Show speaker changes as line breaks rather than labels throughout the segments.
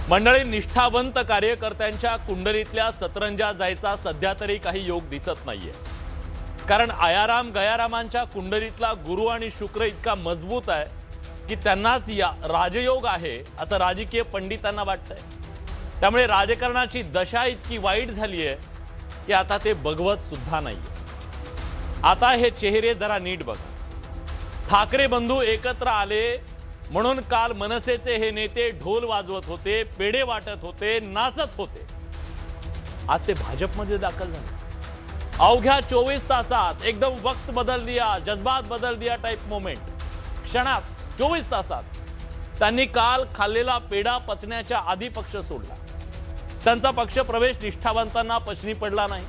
मंडळी, निष्ठावंत कार्यकर्त्यांच्या कुंडलीतल्या सतरंजा जायचा सध्या तरी काही योग दिसत नाहीये. कारण आयाराम गयारामांच्या कुंडलीतला गुरु आणि शुक्र इतका मजबूत आहे की त्यांनाच या राजयोग आहे असं राजकीय पंडितांना वाटतंय. त्यामुळे राजकारणाची दशा इतकी वाईट झाली आहे की आता ते बघवत सुद्धा नाहीये. आता हे चेहरे जरा नीट बघा. ठाकरे बंधू एकत्र आले म्हणून काल मनसेचे हे नेते ढोल वाजवत होते, पेढे वाटत होते, नाचत होते. आज ते भाजपमध्ये दाखल झाले. अवघ्या 24 तासात एकदम वक्त बदल दिया, जज्बात बदल दिया टाइप मोमेंट. क्षणात 24 तासात त्यांनी काल खाल्लेला पेढा पचण्याच्या आधी पक्ष सोडला. त्यांचा पक्ष प्रवेश निष्ठावंतांना पचनी पडला नाही.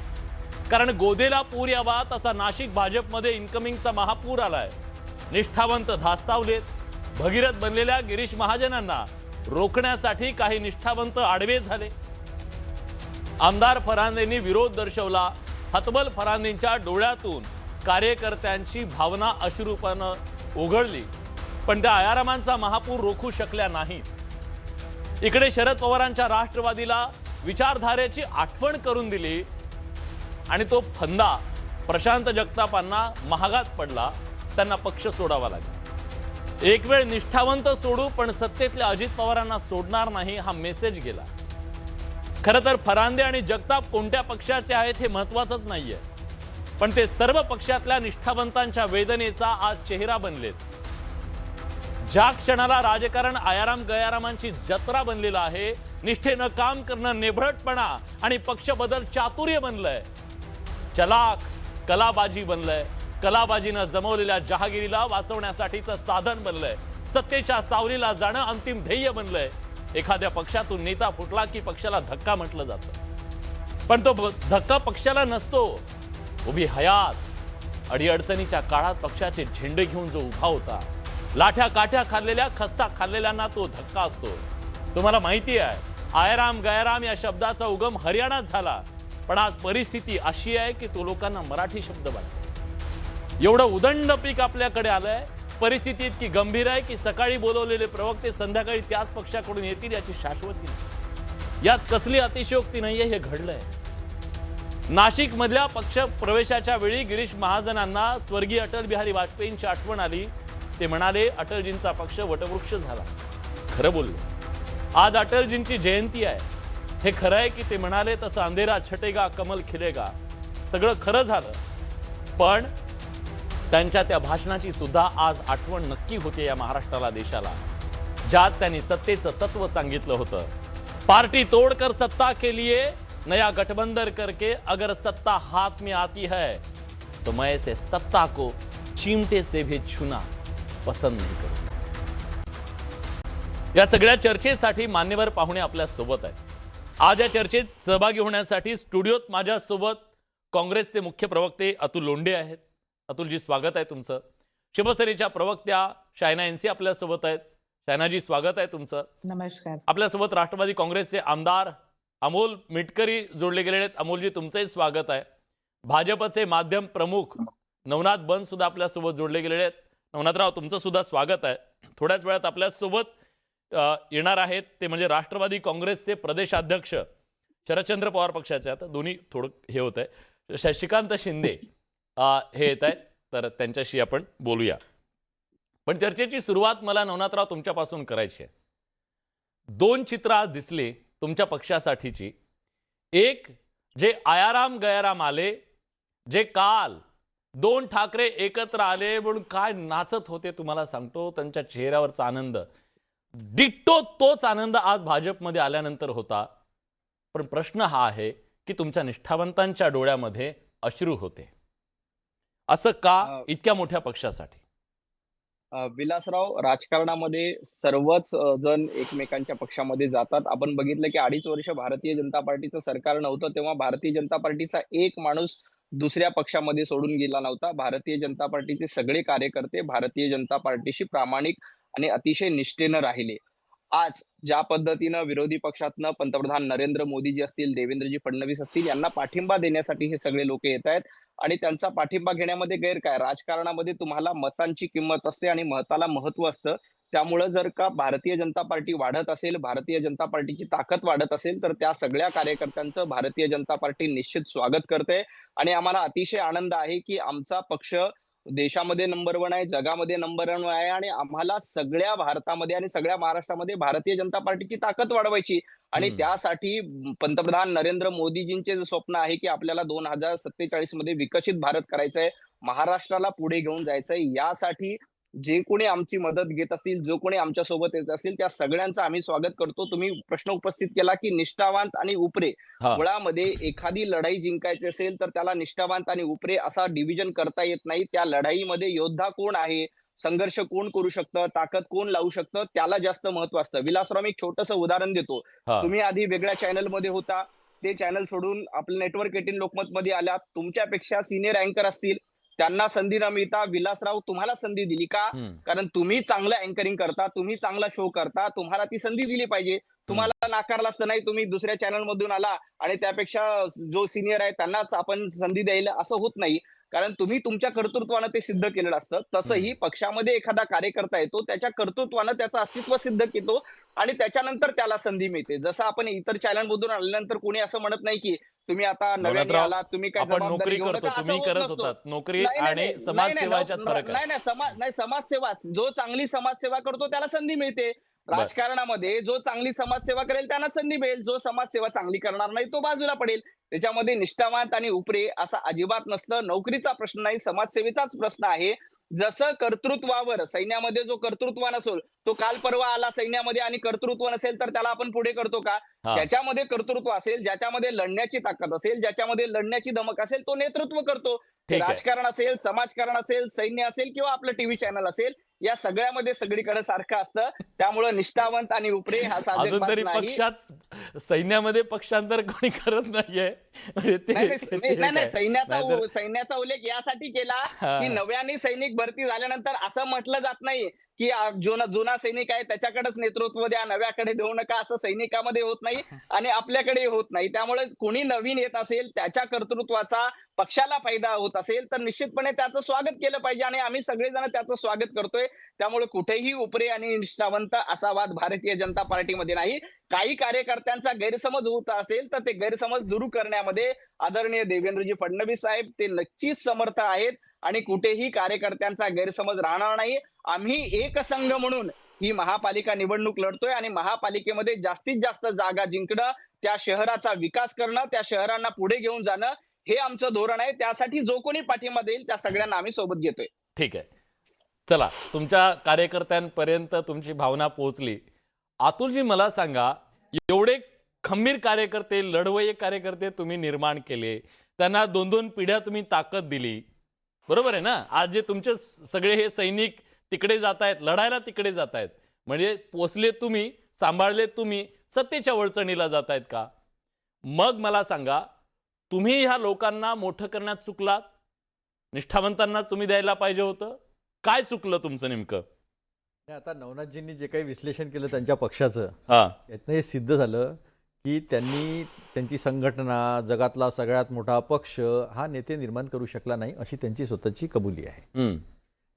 कारण गोदेला पूर यावा तसा नाशिक भाजपमध्ये इन्कमिंगचा महापूर आलाय. निष्ठावंत धास्तावलेत. भगीरथ बनलेल्या गिरीश महाजनांना रोखण्यासाठी काही निष्ठावंत आडवे झाले. आमदार फरांदेंनी विरोध दर्शवला. हतबल फरांदेंच्या डोळ्यातून कार्यकर्त्यांची भावना अश्रुपानं उघडली, पण त्या आयारामांचा महापूर रोखू शकल्या नाहीत. इकडे शरद पवारांच्या राष्ट्रवादीला विचारधारेची आठवण करून दिली आणि तो फंदा प्रशांत जगतापांना महागात पडला. त्यांना पक्ष सोडावा लागला. एक वेळ निष्ठावंत सोडू पण सत्तेतल्या अजित पवारांना सोडणार नाही हा मेसेज गेला. खरं तर फरांदे आणि जगताप कोणत्या पक्षाचे आहेत हे महत्त्वाचंच नाहीये, पण ते सर्व पक्षातल्या निष्ठावंतांच्या वेदनेचा आज चेहरा बनलेत. ज्या क्षणाला राजकारण आयाराम गयारामांची जत्रा बनलेलं आहे, निष्ठेनं काम करणं नेभळटपणा आणि पक्ष बदल चातुर्य बनलंय. चलाक कलाबाजी बनलंय. कलाबाजीनं जमवलेल्या जहागिरीला वाचवण्यासाठीचं साधन बनलंय. सत्तेच्या सावलीला जाणं अंतिम ध्येय बनलंय. एखाद्या पक्षातून नेता फुटला की पक्षाला धक्का म्हटलं जातं, पण तो धक्का पक्षाला नसतो. उभी हयात अडीअडचणीच्या काळात पक्षाचे झेंडे घेऊन जो उभा होता, लाठ्या काठ्या खाल्लेल्या खस्ता खाल्लेल्यांना तो धक्का असतो. तुम्हाला माहिती आहे, आयराम गयाराम या शब्दाचा उगम हरियाणात झाला, पण आज परिस्थिती अशी आहे की तो लोकांना मराठी शब्द वाटतो. एवढं उदंड पीक आपल्याकडे आलंय. परिस्थिती इतकी गंभीर आहे की सकाळी बोलवलेले प्रवक्ते संध्याकाळी त्याच पक्षाकडून येतील याची शाश्वती नाही. यात कसली अतिशयोक्ती नाहीये, हे घडलंय. नाशिक मधल्या पक्ष प्रवेशाच्या वेळी गिरीश महाजनांना स्वर्गीय अटल बिहारी वाजपेयींची आठवण आली. ते म्हणाले अटलजींचा पक्ष वटवृक्ष झाला. खरं बोलले. आज अटलजींची जयंती आहे. हे खरं आहे की ते म्हणाले तसं अंधेरा छटेगा कमल खिलेगा. सगळं खरं झालं, पण त्यांच्या त्या भाषणाची सुद्धा आज आठवण नक्की होते या महाराष्ट्राला, देशाला, ज्यात त्यांनी सत्तेचं तत्व सांगितलं होतं. पार्टी तोडकर सत्ता के लिए नया गठबंधन करके अगर सत्ता हाथ में आती है तो मैं ऐसे सत्ता को चिमटे से भी छूना पसंद नहीं करूंगा. या सगळ्या चर्चेसाठी मान्यवर पाहुणे आपल्या सोबत आहेत. आज या चर्चेत सहभागी होण्यासाठी स्टुडिओत माझ्या सोबत काँग्रेसचे मुख्य प्रवक्ते अतुल लोंढे आहेत. अतुलजी, स्वागत आहे तुमचं. शिवसेनेच्या प्रवक्त्या शायना एनसी आपल्या सोबत आहेत. शायनाजी, स्वागत आहे तुमचं.
नमस्कार.
आपल्यासोबत राष्ट्रवादी काँग्रेसचे आमदार अमोल मिटकरी जोडले गेलेले आहेत. अमोलजी, तुमचंही स्वागत आहे. भाजपचे माध्यम प्रमुख नवनाथ बन सुद्धा आपल्यासोबत जोडले गेलेले आहेत. नवनाथराव, तुमचं सुद्धा स्वागत आहे. थोड्याच वेळात आपल्यासोबत येणार आहेत ते म्हणजे राष्ट्रवादी काँग्रेसचे प्रदेशाध्यक्ष शरदचंद्र पवार पक्षाचे, आता दोन्ही थोडं हे होत आहे, शशिकांत शिंदे हे येत आहेत. तर त्यांच्याशी आपण बोलूया. पण चर्चेची सुरुवात मला नवनाथराव तुमच्यापासून करायची आहे. दोन चित्र आज दिसली तुमच्या पक्षासाठीची. एक, जे आयाराम गयाराम आले, जे काल दोन ठाकरे एकत्र आले म्हणून काय नाचत होते तुम्हाला सांगतो. त्यांच्या चेहऱ्यावरचा आनंद डिट्टो तोच आनंद आज भाजपमध्ये आल्यानंतर होता. पण प्रश्न हा आहे की तुमच्या निष्ठावंतांच्या डोळ्यामध्ये अश्रू होते. असं का इतक्या मोठ्या पक्षासाठी?
विलासराव, राजकारणामध्ये सर्वच जण एकमेकांच्या पक्षामध्ये जातात. आपण बघितलं की 2.5 वर्ष भारतीय जनता पार्टीचं सरकार नव्हतं, तेव्हा भारतीय जनता पार्टीचा एक माणूस दुसऱ्या पक्षामध्ये सोडून गेला नव्हता. भारतीय जनता पार्टीचे सगळे कार्यकर्ते भारतीय जनता पार्टीशी प्रामाणिक आणि अतिशय निष्ठेनं राहिले. आज ज्या पद्धतीनं विरोधी पक्षातनं पंतप्रधान नरेंद्र मोदीजी असतील, देवेंद्रजी फडणवीस असतील, यांना पाठिंबा देण्यासाठी हे सगळे लोक येत आहेत. आणि त्यांचा पाठिंबा घेण्यामध्ये गैर काय? राजकारणामध्ये तुम्हाला मतांची किंमत असते आणि मताला महत्व असतं. त्यामुळं जर का भारतीय जनता पार्टी वाढत असेल, भारतीय जनता पार्टीची ताकद वाढत असेल, तर त्या सगळ्या कार्यकर्त्यांचं भारतीय जनता पार्टी निश्चित स्वागत करते आणि आम्हाला अतिशय आनंद आहे, की आमचा पक्ष देशामध्ये नंबर 1 आहे, जगामध्ये नंबर 1 आहे आणि आम्हाला सगळ्या भारतामध्ये आणि सगळ्या महाराष्ट्रामध्ये भारतीय जनता पार्टीची ताकद वाढवायची आणि
हम्म.
त्यासाठी पंतप्रधान नरेंद्र मोदीजींचे जे स्वप्न आहे, की आपल्याला 2047 मध्ये विकसित भारत करायचंय, महाराष्ट्राला पुढे घेऊन जायचंय. यासाठी जे कोणी आमची मदत घेत असतील, जो कोणी आमच्यासोबत येत असतील, त्या सगळ्यांचं आम्ही स्वागत करतो. तुम्ही प्रश्न उपस्थित केला, की निष्ठावंत आणि उपरे.
हा.
मुळामध्ये एखादी लढाई जिंकायची असेल, तर त्याला निष्ठावंत आणि उपरे असा डिव्हिजन करता येत नाही. त्या लढाईमध्ये योद्धा कोण आहे, संघर्ष कोण करू शकतं, ताकद कोण लावू शकतं, त्याला जास्त महत्त्व असतं. विलासराव, मी एक छोटंसं उदाहरण देतो.
हा.
तुम्ही आधी वेगळ्या चॅनलमध्ये होता. ते चॅनल सोडून आपलं नेटवर्क 18 लोकमतमध्ये आलात. तुमच्यापेक्षा सिनियर अँकर असतील, त्यांना संधी न मिळता विलासराव तुम्हाला संधी दिली का?
हम्म.
कारण तुम्ही चांगलं अँकरिंग करता, तुम्ही चांगला शो करता, तुम्हाला ती संधी दिली पाहिजे.
हम्म.
तुम्हाला नाकारलं असतं नाही, तुम्ही दुसऱ्या चॅनलमधून आला आणि त्यापेक्षा जो सीनियर आहे त्यांनाच आपण संधी द्यायला असं होत नाही. कारण तुम्ही तुमच्या कर्तृत्वानं ते सिद्ध केलेलं असतं. तसंही पक्षामध्ये एखादा कार्यकर्ता येतो, त्याच्या कर्तृत्वानं त्याचं अस्तित्व सिद्ध केतो आणि त्याच्यानंतर त्याला संधी मिळते. जसं आपण इतर चॅनलमधून आल्यानंतर कोणी असं म्हणत नाही, की तुम्ही आता नव्याने
नवनाथराव,
आलात, तुम्ही काय
आपण
जबाबदारी
नोकरी
घेऊ
करतो,
नका, असं
तुम्ही
होत
करत
नसतो.
होतात नोकरी
नाही, नाही,
आणि
नाही, नाही,
समाजसेवाच्यात फरक आहे.
नाही, नाही, समाजसेवा जो चांगली समाजसेवा करतो त्याला संधी मिळते.
बर.
राजकारणामध्ये जो चांगली समाजसेवा करेल त्यांना संधी मिळेल. जो समाजसेवा चांगली करणार नाही तो बाजूला पडेल. त्याच्यामध्ये निष्ठावंत आणि उपरे असं अजिबात नसतं. नोकरीचा प्रश्न नाही, समाजसेवेचाच प्रश्न आहे. जसं कर्तृत्वावर सैन्यामध्ये जो कर्तृत्व नसेल, तो काल परवा आला सैन्यामध्ये आणि कर्तृत्व नसेल तर त्याला आपण पुढे करतो का?
हा.
ज्याच्यामध्ये कर्तृत्व असेल, ज्याच्यामध्ये लढण्याची ताकद असेल, ज्याच्यामध्ये लढण्याची धमक असेल, तो नेतृत्व करतो. ते
ठीक आहे.
राजकारण असेल, समाजकारण असेल, सैन्य असेल किंवा आपलं टीव्ही चॅनल असेल, या सगळ्यामध्ये सगळीकडे सारखं असतं. त्यामुळे निष्ठावंत आणि उपरे हा
अजून
साधक
तरी
नाही.
पक्षात सैन्यामध्ये पक्षांतर कोणी करत नाहीये म्हणजे ते
नाही, नाही,
ते
नाही,
ठीक
नाही,
आहे.
सैन्याचा
नाहीतर
सैन्याचा उल्लेख यासाठी केला,
हा.
की नव्याने सैनिक भरती झाल्यानंतर असं म्हटलं जात नाही, की जुना जुना सैनिक आहे त्याच्याकडेच नेतृत्व द्या, नव्याकडे देऊ नका, असं सैनिकामध्ये होत नाही आणि आपल्याकडे होत नाही. त्यामुळे कोणी नवीन येत असेल, त्याच्या कर्तृत्वाचा पक्षाला फायदा होत असेल, तर निश्चितपणे त्याचं स्वागत केलं पाहिजे आणि आम्ही सगळेजण त्याचं स्वागत करतोय. त्यामुळे कुठेही उपरे आणि निष्ठावंत असा वाद भारतीय जनता पार्टीमध्ये नाही. काही कार्यकर्त्यांचा गैरसमज होत असेल, तर ते गैरसमज दूर करण्यामध्ये आदरणीय देवेंद्रजी फडणवीस साहेब ते नक्कीच समर्थ आहेत आणि कुठेही कार्यकर्त्यांचा गैरसमज राहणार नाही. आम्ही एक संघ म्हणून ही महापालिका निवडणूक लढतोय आणि महापालिकेमध्ये जास्तीत जास्त जागा जिंकणं, त्या शहराचा विकास करणं, त्या शहरांना पुढे घेऊन जाणं हे आमचं धोरण आहे. त्यासाठी जो कोणी पाठिंबा देईल त्या सगळ्यांना आम्ही सोबत घेतोय.
ठीक आहे. चला, तुमच्या कार्यकर्त्यांपर्यंत तुमची भावना पोहोचली. अतुलजी, मला सांगा, एवढे खंबीर कार्यकर्ते, लढवय्ये कार्यकर्ते तुम्ही निर्माण केले, त्यांना 2-2 पिढ्या तुम्ही ताकद दिली, बरोबर आहे ना? आज जे तुमचे सगळे हे सैनिक तिकडे जात आहेत, लढायला तिकडे जात आहेत, म्हणजे पोचले तुम्ही, सांभाळले तुम्ही, सत्तेच्या वळचणीला जात आहेत का? मग मला सांगा, तुम्ही ह्या लोकांना मोठं करण्यात चुकलात? निष्ठावंतांना तुम्ही द्यायला पाहिजे होतं? काय चुकलं तुमचं नेमकं?
आता नवनाथजींनी जे काही विश्लेषण केलं त्यांच्या पक्षाचं,
हा.
यातनं हे सिद्ध झालं की त्यांनी त्यांची संघटना, जगातला सगळ्यात मोठा पक्ष हा नेते निर्माण करू शकला नाही, अशी त्यांची स्वतःची कबुली आहे.
हम्म.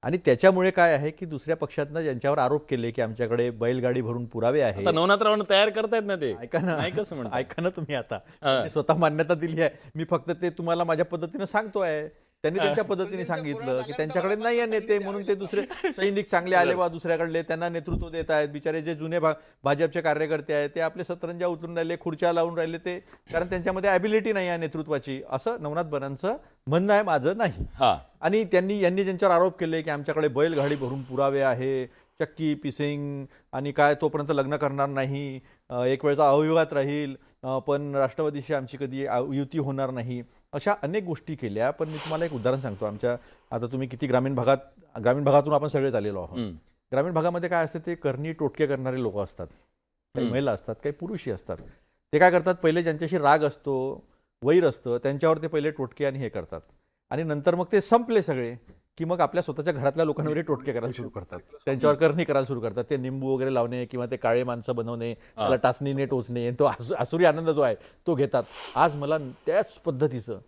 आणि त्याच्यामुळे काय आहे की दुसऱ्या पक्षातनं ज्यांच्यावर आरोप केले की आमच्याकडे बैलगाडी भरून पुरावे आहे,
आता नवनाथरावनं तयार करतायत ना ते.
ऐका ना,
नाही कसं म्हणता?
ऐका ना तुम्ही, आता
हा.
त्यांनी स्वतः मान्यता दिली आहे. मी फक्त ते तुम्हाला माझ्या पद्धतीने सांगतोय. त्यांनी त्यांच्या पद्धतीने सांगितलं की त्यांच्याकडे नाही आहे नेते, म्हणून ते दुसरे सैनिक चांगले आले बा दुसऱ्याकडले, त्यांना नेतृत्व देत आहेत. बिचारे जे जुने भाजपचे कार्यकर्ते आहेत ते आपले सतरंजा उतरून राहिले, खुर्च्या लावून राहिले, ते कारण त्यांच्यामध्ये ॲबिलिटी नाही आहे नेतृत्वाची, असं नवनाथ बनांचं म्हणणं आहे, माझं नाही.
हा.
आणि यांनी ज्यांच्यावर आरोप केले की आमच्याकडे बैलगाडी भरून पुरावे आहे, चक्की पिसिंग आणि काय तोपर्यंत लग्न करणार नाही, एक वेळचा अविवाद राहील, पण राष्ट्रवादीशी आमची कधी युती होणार नाही, अशा अनेक गोष्टी केल्या. पण मी तुम्हाला एक उदाहरण सांगतो. आमच्या आता तुम्ही किती ग्रामीण भागातून आपण सगळे आलेलो आहोत. ग्रामीण भागामध्ये काय असतं, ते करणी टोटके करणारे लोक असतात, काही महिला असतात, काही पुरुषही असतात. ते काय करतात, पहिले ज्यांच्याशी राग असतो, वैर असतं, त्यांच्यावर ते पहिले टोटके आणि हे करतात आणि नंतर मग ते संपले सगळे की मग आपल्या स्वतःच्या घरातल्या लोकांवर टोटके करायला सुरू करतात, त्यांच्यावर करणी करायला सुरू करतात. ते निंबू वगैरे लावणे किंवा ते काळे माणसं बनवणे, त्याला टाचणीने टोचणे, तो आसुरी आनंद जो आहे तो घेतात. आज मला त्याच पद्धतीचं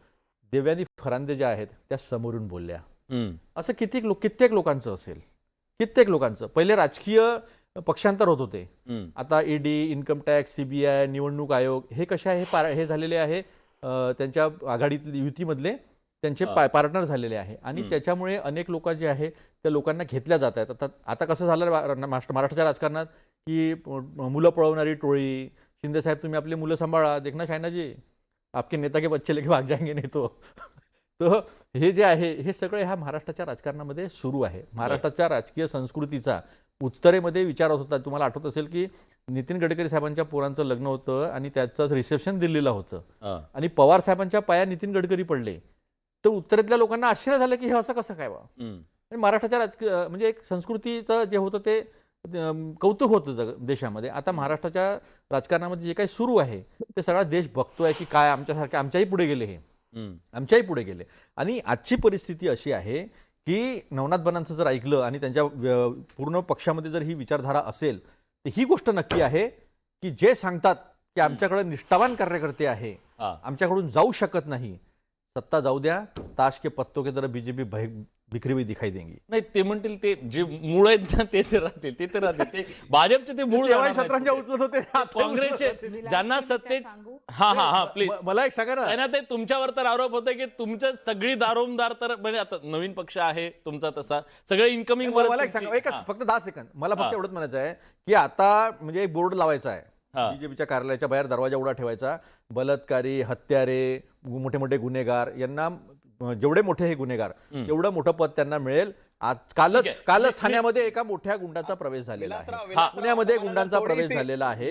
देवयानी फरांदे ज्या आहेत त्या समोरून बोलल्या. असं कित्येक लोकांचं असेल. कित्येक लोकांचं. पहिले राजकीय पक्षांतर होत होते,
हम्म.
आता ईडी, इन्कम टॅक्स, सीबीआय, निवडणूक आयोग हे कसे आहे हे झालेले आहे त्यांच्या आघाडीतले युतीमधले त्यांचे पार्टनर झालेले आहे आणि त्याच्यामुळे अनेक लोक जे आहे त्या लोकांना घेतल्या जात आहेत. आता कसं झालं महाराष्ट्राच्या राजकारणात की मुलं पळवणारी टोळी, शिंदे साहेब तुम्ही आपली मुलं सांभाळा, देखना शायनाजी आपके नेता के बच्चे लेके भाग जाएंगे नाही तो. तर हे जे आहे हे सगळं ह्या महाराष्ट्राच्या राजकारणामध्ये सुरू आहे. महाराष्ट्राच्या राजकीय संस्कृतीचा उत्तरेमध्ये विचार होत होता. तुम्हाला आठवत असेल की नितीन गडकरी साहेबांच्या पोरांचं लग्न होतं आणि त्याचं रिसेप्शन दिल्लीला होतं आणि पवार साहेबांच्या पाया नितीन गडकरी पडले. तर उत्तरेतल्या लोकांना आश्चर्य झालं की हे असं कसं काय बा. आणि महाराष्ट्राच्या राजकीय म्हणजे एक संस्कृतीचं जे होतं ते कौतुक होतं देशामध्ये. आता महाराष्ट्राच्या राजकारणामध्ये जे काही सुरू आहे ते सगळा देश बघतोय की काय आमच्यासारखे आमच्याही पुढे गेले, हे आमच्याही पुढे गेले. आणि आजची परिस्थिती अशी आहे की नवनाथ बनांचं जर ऐकलं आणि त्यांच्या पूर्ण पक्षामध्ये जर ही विचारधारा असेल तर ही गोष्ट नक्की आहे की जे सांगतात की आमच्याकडे निष्ठावान कार्यकर्ते आहे, आमच्याकडून जाऊ शकत नाही, सत्ता जाऊ द्या, ताश के पत्तों के तरह बीजेपी बिखरी हुई दिखाई देंगी.
नाही ते म्हणतील ते जे मूळ आहेत ना तेच राहतील, ते तर राहतील. ते भाजपचे ते मूळ
सतरांच्या उचलत होते,
काँग्रेसचे ज्यांना सत्तेच हा प्लीज
मला एक सांगा ना.
ते तुमच्यावर तर आरोप होते की तुमच्या सगळी दारोमदार तर म्हणजे आता नवीन पक्ष आहे तुमचा तसा सगळे इन्कमिंग.
मला एक सांगा, एकच फक्त 10 सेकंद मला फक्त एवढंच म्हणायचं आहे की आता म्हणजे एक बोर्ड लावायचा आहे बीजेपीच्या कार्यालयाच्या बाहेर, दरवाजा उघडा ठेवायचा. बलात्कारी, हत्यारे, मोठे मोठे गुन्हेगार यांना जेवढे मोठे हे गुन्हेगार तेवढं मोठं पद त्यांना मिळेल. कालच ठाण्यामध्ये एका मोठ्या गुंडाचा प्रवेश झालेला आहे, पुण्यामध्ये गुंडांचा प्रवेश झालेला आहे.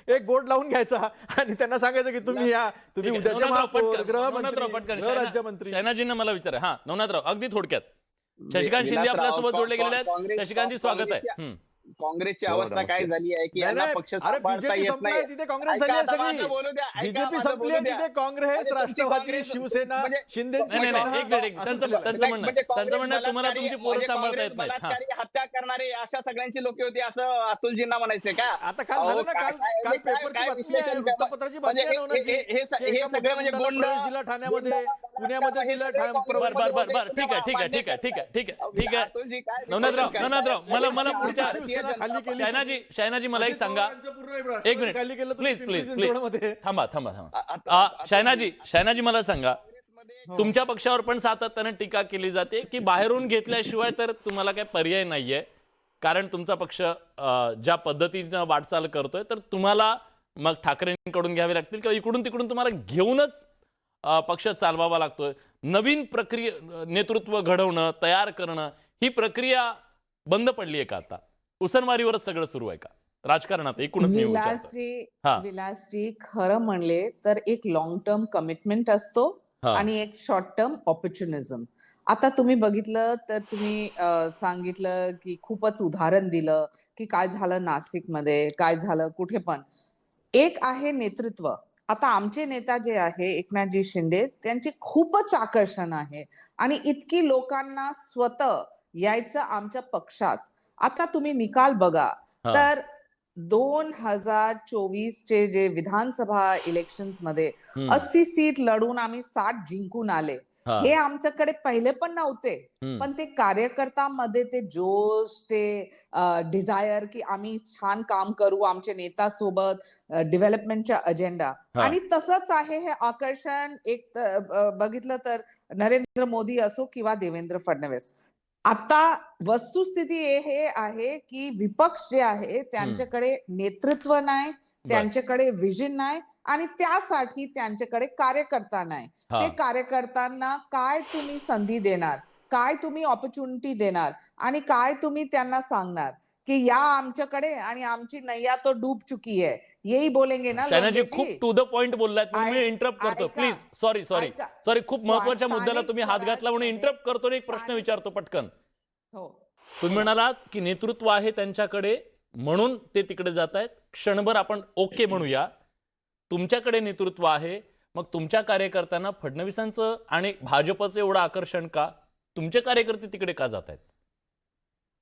एक बोर्ड लावून घ्यायचा आणि त्यांना सांगायचं की तुम्ही या, तुम्ही उद्याचे महापौर, गृहराज्यमंत्री.
शैनाजींना मला विचार आहे. नवनाथराव अगदी थोडक्यात. शशिकांत शिंदे आपल्यासोबत जोडले गेलेले आहेत. शशिकांतजी स्वागत आहे.
काँग्रेसची अवस्था काय झाली आहे की यांना पक्ष सांभाळता येत नाही.
तिथे काँग्रेस झाली आहे सगळी, बीजेपी संपली आहे, तिथे काँग्रेस, राष्ट्रवादी, शिवसेना, शिंदे.
त्यांचं म्हणणं तुम्हाला तुमची पोरं सांभाळता येत नाही,
हत्या करणारे अशा सगळ्यांची लोक होती असं अतुलजींना म्हणायचंय का?
आता काल झालं ना, काल पेपरची बातमी आहे, वृत्तपत्राची बातमी आहे.
हे सगळे म्हणजे गोंड
दिला ठाण्यामध्ये, पुण्यामध्ये दिलं.
ठीक आहे नवनाथराव मला पुढच्या शैनाजी मला एक सांगा, एक मिनिट प्लीज थांबा. शैनाजी मला सांगा, तुमच्या पक्षावर पण सातत्याने टीका केली जाते की बाहेरून घेतल्याशिवाय तर तुम्हाला काही पर्याय नाहीये, कारण तुमचा पक्ष ज्या पद्धतीनं वाटचाल करतोय तर तुम्हाला मग ठाकरेंकडून घ्यावे लागतील किंवा इकडून तिकडून तुम्हाला घेऊनच पक्ष चालवावा लागतोय. नवीन प्रक्रिया, नेतृत्व घडवणं, तयार करणं, ही प्रक्रिया बंद पडली आहे का? आता उसनवारीवरच सगळं सुरू आहे का राजकारणात एकूणच?
विलासजी खरं म्हणले तर एक लॉंग टर्म कमिटमेंट असतो आणि एक शॉर्ट टर्म ऑपॉर्च्युनिझम. आता तुम्ही बघितलं तर तुम्ही सांगितलं की खूपच उदाहरण दिलं की काय झालं नाशिकमध्ये, काय झालं कुठे पण. एक आहे नेतृत्व. आता आमचे नेता जे आहे एकनाथजी शिंदे, त्यांचे खूपच आकर्षण आहे आणि इतकी लोकांना स्वतः यायचं आमच्या पक्षात. आता तुम्ही निकाल बघा तर 2024 चे जे विधानसभा इलेक्शन्स मध्ये 80 सीट लढून आम्ही 60 जिंकून आले. हे आमच्याकडे पहिले पण नव्हते, पण ते कार्यकर्त्यांमध्ये ते जोश, ते डिझायर की आम्ही छान काम करू आमच्या नेत्यासोबत, डेव्हलपमेंटच्या अजेंडा. आणि तसंच आहे हे आकर्षण. एक बघितलं तर नरेंद्र मोदी असो किंवा देवेंद्र फडणवीस. आता वस्तुस्थिती हे आहे की विपक्ष जे आहे त्यांच्याकडे नेतृत्व नाही, त्यांच्याकडे विजन नाही आणि त्यासाठी त्यांच्याकडे कार्यकर्ता नाही. ते कार्यकर्त्यांना काय तुम्ही संधी देणार, काय तुम्ही ऑपॉर्च्युनिटी देणार आणि काय तुम्ही त्यांना सांगणार की या आमच्याकडे आणि आमची नैया तो डूब चुकी है, यही बोलेंगे ना.
शैनाजी खूप टू द पॉइंट बोललात, मी इंटरप्ट करतो प्लीज. सॉरी खूप महत्वाच्या मुद्द्याला तुम्ही हात घातला म्हणून इंटरप्ट करतो आणि एक प्रश्न विचारतो पटकन. तुम्ही म्हणालात की नेतृत्व आहे त्यांच्याकडे म्हणून ते तिकडे जात आहेत. क्षणभर आपण ओके म्हणूया, तुमच्याकडे नेतृत्व आहे, मग तुमच्या कार्यकर्त्यांना फडणवीसांचं आणि भाजपचं एवढं आकर्षण का? तुमचे कार्यकर्ते तिकडे का जात आहेत?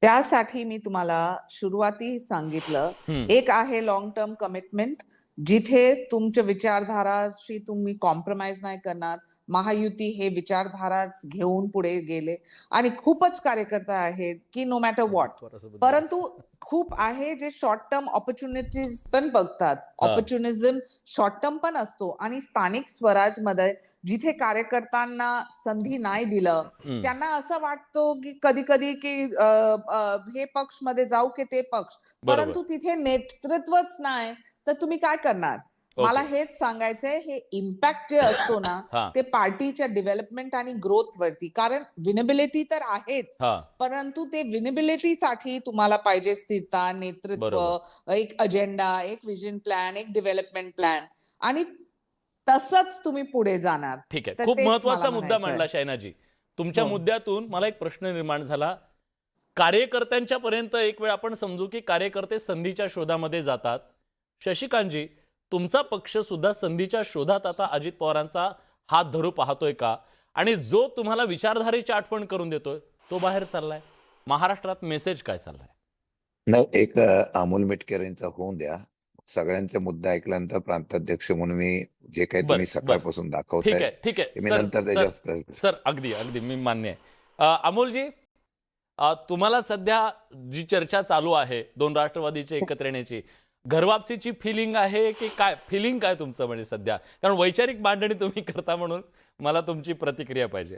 त्यासाठी मी तुम्हाला सुरुवाती सांगितलं, एक आहे लॉंग टर्म कमिटमेंट, जिथे तुमच्या विचारधाराशी तुम्ही कॉम्प्रोमाइज नाही करणार. महायुती हे विचारधाराच घेऊन पुढे गेले आणि खूपच कार्यकर्ता आहेत की नो मॅटर व्हॉट, परंतु खूप आहे जे शॉर्ट टर्म ऑपॉर्च्युनिटीज पण बघतात. ऑपॉर्च्युनिझम शॉर्ट टर्म पण असतो आणि स्थानिक स्वराज मध्ये जिथे कार्यकर्त्यांना संधी नाही दिलं त्यांना असं वाटतो की कधी कधी की हे पक्ष मध्ये जाऊ की ते पक्ष, परंतु तिथे नेतृत्वच नाही तर तुम्ही काय करणार. मला हेच सांगायचंय, हे इम्पॅक्ट जे असतो ना ते पार्टीच्या डेव्हलपमेंट आणि ग्रोथ वरती, कारण विनेबिलिटी तर आहेच, परंतु ते विनेबिलिटीसाठी तुम्हाला पाहिजे स्थिरता, नेतृत्व, एक अजेंडा, एक विजन प्लॅन, एक डेव्हलपमेंट प्लॅन, आणि तसंच तुम्ही पुढे जाणार.
ठीक आहे, खूप महत्वाचा मुद्दा मांडला शैनाजी. तुमच्या मुद्द्यातून मला एक प्रश्न निर्माण झाला. कार्यकर्त्यांच्या पर्यंत एक वेळ आपण समजू की कार्यकर्ते संधीच्या शोधामध्ये जातात. शशिकांतजी, तुमचा पक्ष सुद्धा संधीच्या शोधात आता अजित पवारांचा हात धरू पाहतोय का? आणि जो तुम्हाला विचारधारेची आठवण करून देतोय तो बाहेर चाललाय. महाराष्ट्रात मेसेज काय चाललाय?
नाही, एक अमोल मिटकर यांचा होऊन द्या. सगळ्यांचे मुद्दा ऐकल्यानंतर प्रांताध्यक्ष म्हणून मी जे काही तुम्ही सकाळपासून दाखवताय
ठीक आहे
मी नंतर त्याच्यावर
सर अगदी मी मान्य आहे. अमोलजी, तुम्हाला सध्या जी चर्चा चालू आहे दोन राष्ट्रवादीचे एकत्र येण्याची, घरवापसीची फिलिंग आहे की काय? फिलिंग काय तुमचं म्हणजे सध्या? कारण वैचारिक मांडणी तुम्ही करता म्हणून मला तुमची प्रतिक्रिया पाहिजे.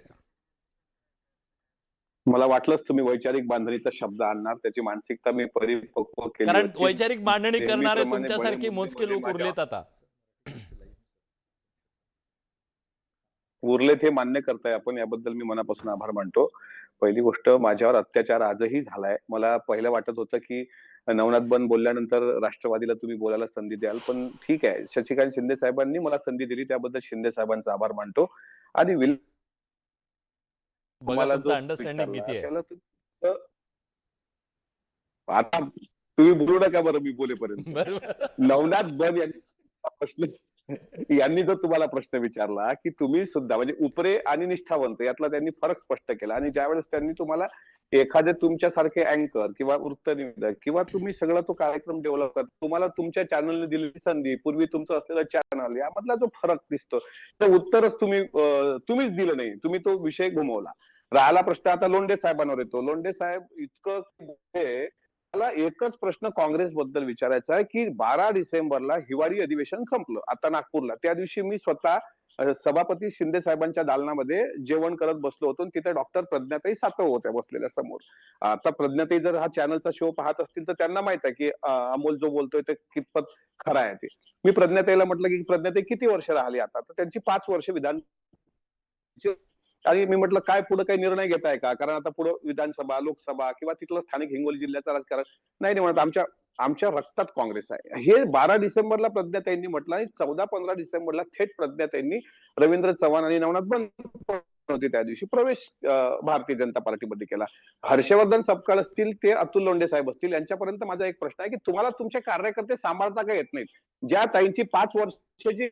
मला वाटलंच तुम्ही वैचारिक बांधणीचा शब्द आणणार, त्याची मानसिकता मी परिपक्व केली
कारण
होती.
वैचारिक मांडणी करणारे तुमच्यासारखी मोजके लोक उरलेत आता.
उरलेत हे मान्य करताय आपण, याबद्दल मी मनापासून आभार मानतो. पहिली गोष्ट, माझ्यावर अत्याचार आजही झालाय. मला पहिलं वाटत होतं की नवनाथ बन बोलल्यानंतर राष्ट्रवादीला तुम्ही बोलायला संधी द्याल, पण ठीक आहे, शशिकांत शिंदे साहेबांनी मला संधी दिली, त्याबद्दल शिंदे साहेबांचा आभार मानतो. आणि
बघा तुमचं अंडरस्टँडिंग किती आहे.
आता तुम्ही बोलू नका बरं मी बोलेपर्यंत. नवनाथ बन यांनी जर तुम्हाला प्रश्न विचारला की तुम्ही सुद्धा म्हणजे उपरे आणि निष्ठावंत यातला त्यांनी फरक स्पष्ट केला, आणि ज्यावेळेस त्यांनी तुम्हाला एखादे तुमच्यासारखे अँकर किंवा वृत्तनिवेदक किंवा तुम्ही सगळा तो कार्यक्रम डेव्हलप करता, तुम्हाला तुमच्या चॅनलने दिलेली संधी, पूर्वी तुमचं असलेलं चॅनल, यामधला जो फरक दिसतो, तर उत्तरच तुम्हीच दिलं नाही, तुम्ही तो विषय घुमवला. राहिला प्रश्न आता लोंढे साहेबांवर येतो. लोंढे साहेब इतकं, मला एकच प्रश्न काँग्रेस बद्दल विचारायचा आहे की 12 डिसेंबरला हिवाळी अधिवेशन संपलं आता नागपूरला. त्या दिवशी मी स्वतः सभापती शिंदे साहेबांच्या दालनामध्ये जेवण करत बसलो होतो, तिथे डॉक्टर प्रज्ञाताई सातव होत्या बसलेल्या समोर. आता प्रज्ञाताई जर हा चॅनलचा शो पाहत असतील तर त्यांना माहित आहे की अमोल जो बोलतोय ते कितपत खरं आहे ते. मी प्रज्ञाताईला म्हटलं की प्रज्ञाताई किती वर्ष राहिली आता? तर त्यांची 5 वर्ष विधान. आणि मी म्हटलं काय पुढे काही निर्णय घेताय का, कारण आता पुढे विधानसभा, लोकसभा किंवा तिथलं स्थानिक हिंगोली जिल्ह्याचं राजकारण नाही म्हणत, आमच्या रक्तात काँग्रेस आहे. हे 12 डिसेंबरला प्रज्ञाताईंनी म्हटलं आणि 14-15 डिसेंबरला थेट प्रज्ञाताईंनी रवींद्र चव्हाण आणि नवनाथ बन होते त्या दिवशी प्रवेश भारतीय जनता पार्टीमध्ये केला. हर्षवर्धन सपकाळ असतील, ते अतुल लोंढे साहेब असतील, यांच्यापर्यंत माझा एक प्रश्न आहे की तुम्हाला तुमचे कार्यकर्ते सांभाळता का येत नाहीत? ज्या ताईंची 5 वर्षाची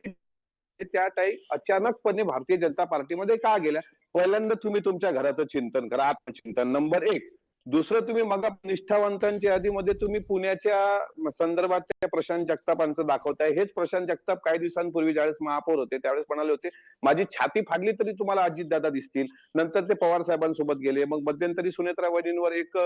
त्या ताई अचानकपणे भारतीय जनता पार्टीमध्ये का गेल्या? पहिल्यांदा तुम्ही तुमच्या घराचं चिंतन करा, आत्मचिंतन नंबर 1. दुसरं, तुम्ही मग निष्ठावंतांच्या यादीमध्ये तुम्ही पुण्याच्या संदर्भात त्या प्रशांत जगतापांचं दाखवताय. हेच प्रशांत जगताप काही दिवसांपूर्वी ज्यावेळेस महापौर होते त्यावेळेस म्हणाले होते माझी छाती फाडली तरी तुम्हाला अजितदादा दिसतील. नंतर ते पवार साहेबांसोबत गेले. मग मध्यंतरी सुनेत्रा वहिनींवर एक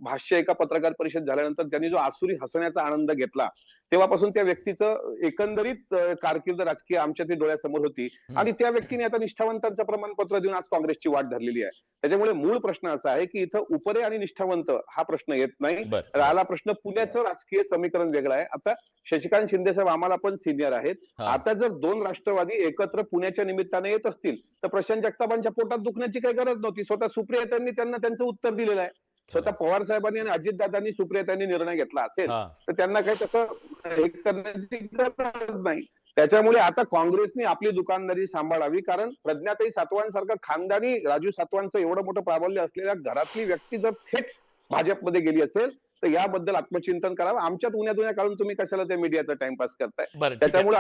भाष्य एका पत्रकार परिषद झाल्यानंतर त्यांनी जो आसुरी हसण्याचा आनंद घेतला, तेव्हापासून त्या व्यक्तीचं एकंदरीत कारकीर्द राजकीय आमच्या ते डोळ्यासमोर होती, आणि त्या व्यक्तीने आता निष्ठावंतांचं प्रमाणपत्र देऊन आज काँग्रेसची वाट धरलेली आहे. त्याच्यामुळे मूळ प्रश्न असा आहे की इथं उपरे आणि निष्ठावंत हा प्रश्न येत नाही. राहिला प्रश्न पुण्याचं राजकीय समीकरण वेगळं आहे. आता शशिकांत शिंदे साहेब आम्हाला पण सिनियर आहेत. आता जर 2 राष्ट्रवादी एकत्र पुण्याच्या निमित्ताने येत असतील तर प्रशांत जगतापांच्या पोटात दुखण्याची काही गरज नव्हती. स्वतः सुप्रियातांनी त्यांना त्यांचं उत्तर दिलेलं आहे. स्वतः पवार साहेबांनी आणि अजितदादांनी सुप्रियातांनी निर्णय घेतला असेल तर त्यांना काही तसं हे करण्याची गरज नाही. त्याच्यामुळे आता काँग्रेसने आपली दुकानदारी सांभाळावी, कारण प्रज्ञाताई सातवांसारखं खानदानी राजू सातवांचं एवढं मोठं प्राबल्य असलेल्या घरातली व्यक्ती जर थेट भाजपमध्ये गेली असेल तर याबद्दल आत्मचिंतन करावं. आमच्यात उन्या काढून तुम्ही कशाला त्या मीडियाचा टाइमपास करताय? त्याच्यामुळे